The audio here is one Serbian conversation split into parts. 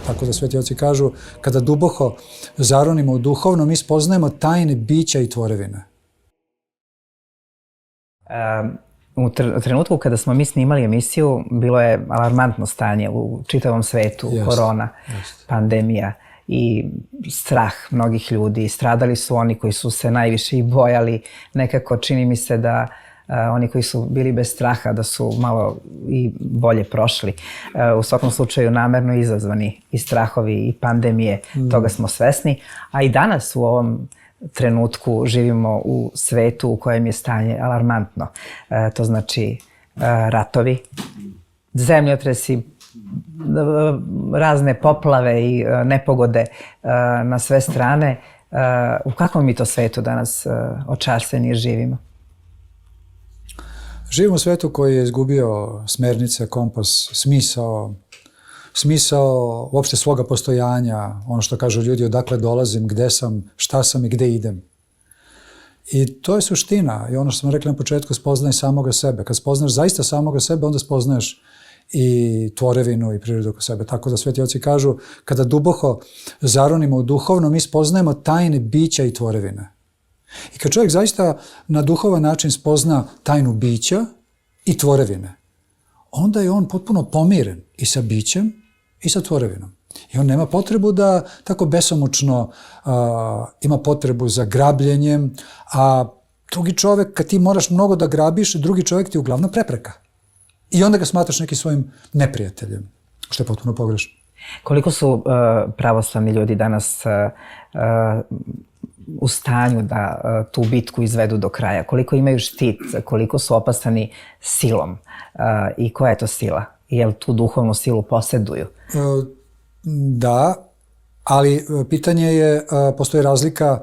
Tako da sveti oci kažu, kada duboko zaronimo u duhovno, mi spoznajemo tajne bića i tvorevine. U trenutku kada smo mi snimali emisiju, bilo je alarmantno stanje u čitavom svetu, korona, pandemija i strah mnogih ljudi. Stradali su oni koji su se najviše i bojali. Nekako čini mi se da oni koji su bili bez straha da su malo i bolje prošli. U svakom slučaju namerno izazvani i strahovi i pandemije, toga smo svesni. A i danas u ovom trenutku živimo u svetu u kojem je stanje alarmantno. To znači ratovi, zemljotresi, razne poplave i nepogode na sve strane. U kakvom mi to svetu danas očarstveni živimo? Živimo u svetu koji je izgubio smernice, kompas, smisao uopšte svoga postojanja, ono što kažu ljudi, odakle dolazim, gde sam, šta sam i gde idem. I to je suština. I ono što smo rekli na početku, spoznaj samoga sebe. Kad spoznaš zaista samoga sebe, onda spoznaješ i tvorevinu i prirodu oko sebe. Tako da sveti oci kažu, kada duboko zaronimo u duhovno, mi spoznajemo tajne bića i tvorevine. I kad čovjek zaista na duhovan način spozna tajnu bića i tvorevine, onda je on potpuno pomiren i sa bićem i sa tvorevinom. I on nema potrebu da tako besomučno ima potrebu za grabljenjem, a drugi čovjek, kad ti moraš mnogo da grabiš, drugi čovjek ti je uglavnom prepreka. I onda ga smatraš nekim svojim neprijateljem, što je potpuno pogrešno. Koliko su pravoslavni ljudi danas u stanju da tu bitku izvedu do kraja? Koliko imaju štit? Koliko su opasani silom? I koja je to sila? Jel tu duhovnu silu posjeduju? Da, ali pitanje je, postoji razlika,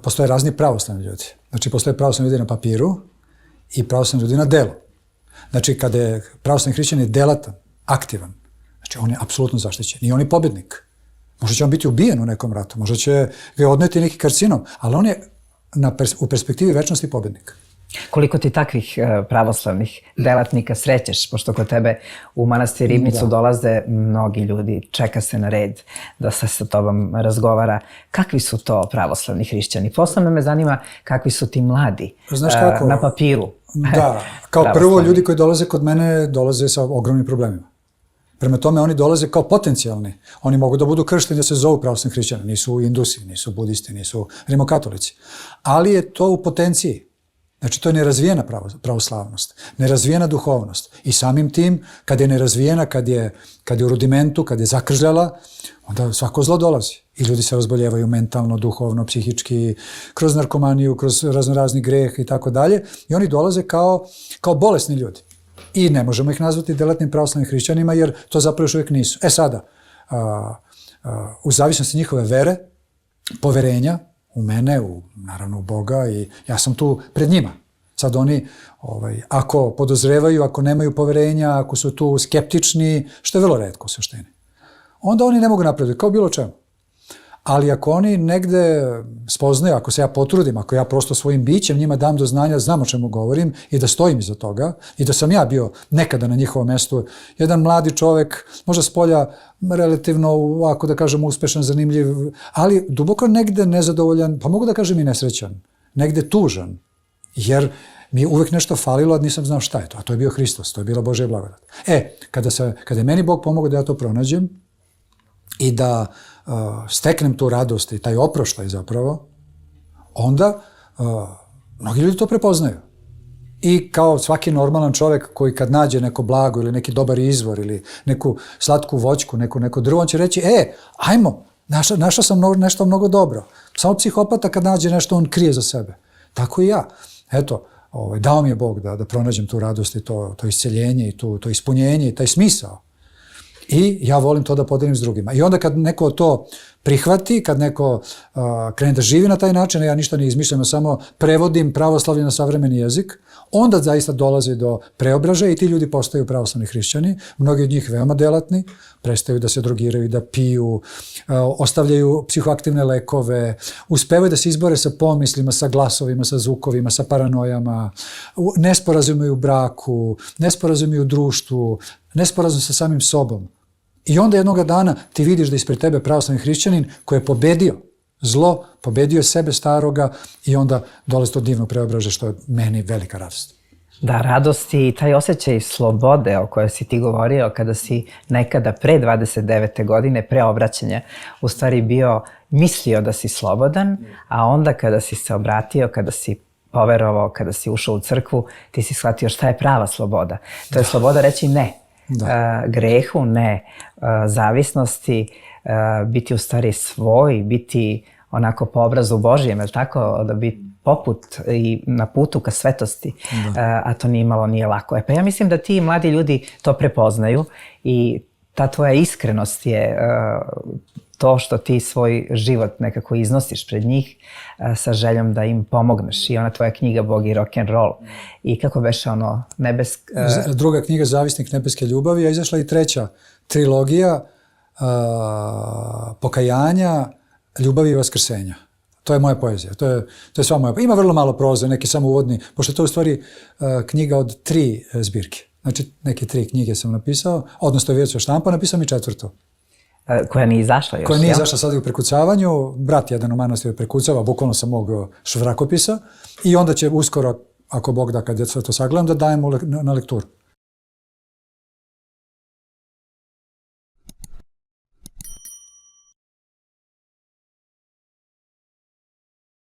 postoje razni pravoslavni ljudi. Znači, postoje pravoslavni ljudi na papiru i pravoslavni ljudi na delu. Znači, kada je pravoslavni hrišćanin delatan, aktivan, znači on je apsolutno zaštićen i on je pobjednik. Možda će on biti ubijen u nekom ratu, možda će ga odneti neki karcinom, ali on je u perspektivi večnosti pobjednik. Koliko ti takvih pravoslavnih delatnika srećeš, pošto kod tebe u manastir Ribnicu dolaze mnogi ljudi, čeka se na red da se sa tobom razgovara. Kakvi su to pravoslavni hrišćani? Posebno me zanima kakvi su ti mladi na papiru. Da, kao prvo ljudi koji dolaze kod mene dolaze sa ogromnim problemima. Prema tome oni dolaze kao potencijalni. Oni mogu da budu kršteni, da se zovu pravoslavni hrišćani. Nisu indusi, nisu budisti, nisu rimokatolici. Ali je to u potenciji. Znači, to je nerazvijena pravoslavnost, nerazvijena duhovnost. I samim tim, kad je nerazvijena, kad je u rudimentu, kad je zakržljala, onda svako zlo dolazi. I ljudi se razboljevaju mentalno, duhovno, psihički, kroz narkomaniju, kroz razni greh i tako dalje. I oni dolaze kao bolesni ljudi. I ne možemo ih nazvati delatnim pravoslavnim hrišćanima, jer to zapravo još uvijek nisu. Sada, u zavisnosti njihove vere, poverenja, u mene, naravno u Boga, i ja sam tu pred njima. Sad oni, ako podozrevaju, ako nemaju poverenja, ako su tu skeptični, što je vrlo retko u suštini, onda oni ne mogu naprediti, kao bilo čemu. Ali ako oni negde spoznaju, ako se ja potrudim, ako ja prosto svojim bićem njima dam do znanja, znam o čemu govorim i da stojim iza toga i da sam ja bio nekada na njihovom mestu, jedan mladi čovek, možda spolja relativno, ako da kažem, uspešan, zanimljiv, ali duboko negde nezadovoljan, pa mogu da kažem i nesrećan, negde tužan, jer mi je uvek nešto falilo, a nisam znao šta je to, a to je bio Hristos, to je bila Božja blagodat. Kada je meni Bog pomogao da ja to pronađem i da steknem tu radost i taj oproštaj zapravo, onda mnogi ljudi to prepoznaju. I kao svaki normalan čovek koji kad nađe neko blago ili neki dobar izvor ili neku slatku voćku, neko drvo, on će reći, ajmo, našao sam nešto mnogo dobro. Samo psihopata kad nađe nešto, on krije za sebe. Tako i ja. Eto, dao mi je Bog da pronađem tu radost i to isceljenje i to ispunjenje i taj smisao. I ja volim to da podelim s drugima. I onda kad neko to prihvati, kad neko krene da živi na taj način, ja ništa ne izmišljam, samo prevodim pravoslavlje na savremeni jezik, onda zaista dolazi do preobražaja i ti ljudi postaju pravoslavni hrišćani, mnogi od njih veoma delatni, prestaju da se drogiraju, da piju, ostavljaju psihoaktivne lekove, uspevaju da se izbore sa pomislima, sa glasovima, sa zvukovima, sa paranojama, nesporazumi u braku, nesporazumi u društvu, nesporazum sa samim sobom. I onda jednoga dana ti vidiš da ispred tebe pravoslavni hrišćanin koji je pobedio zlo, pobedio sebe staroga i onda dolazi to divno preobražje što je meni velika radost. Da, radost i taj osjećaj slobode o kojoj si ti govorio kada si nekada pre 29. godine, pre obraćanja, u stvari mislio da si slobodan, a onda kada si se obratio, kada si poverovao, kada si ušao u crkvu, ti si shvatio šta je prava sloboda. To je sloboda reći ne. Grehu, ne zavisnosti, biti u stvari svoj, biti onako po obrazu Božijem, je li tako? Da biti poput i na putu ka svetosti, a to nije lako. Pa ja mislim da ti mladi ljudi to prepoznaju i ta tvoja iskrenost je to što ti svoj život nekako iznosiš pred njih sa željom da im pomogneš. I ona tvoja knjiga Bog i rock'n'roll. I kako beše ono Druga knjiga Zavisnik nebeske ljubavi, a izašla i treća trilogija pokajanja, ljubavi i vaskrsenja. To je moja poezija. To je sva moja. Ima vrlo malo proze, neki samo uvodni, pošto je to u stvari knjiga od 3 zbirke. Znači, neke 3 knjige sam napisao, odnosno je već štampa, napisao mi 4. Koja nije izašla još. Koja nije izašla sad u prekucavanju. Brat jedan u manastiru prekucava, bukvalno sa mog švrakopisa. I onda će uskoro, ako Bog da, kad ja sve to sagledam, da dajemo na lekturu.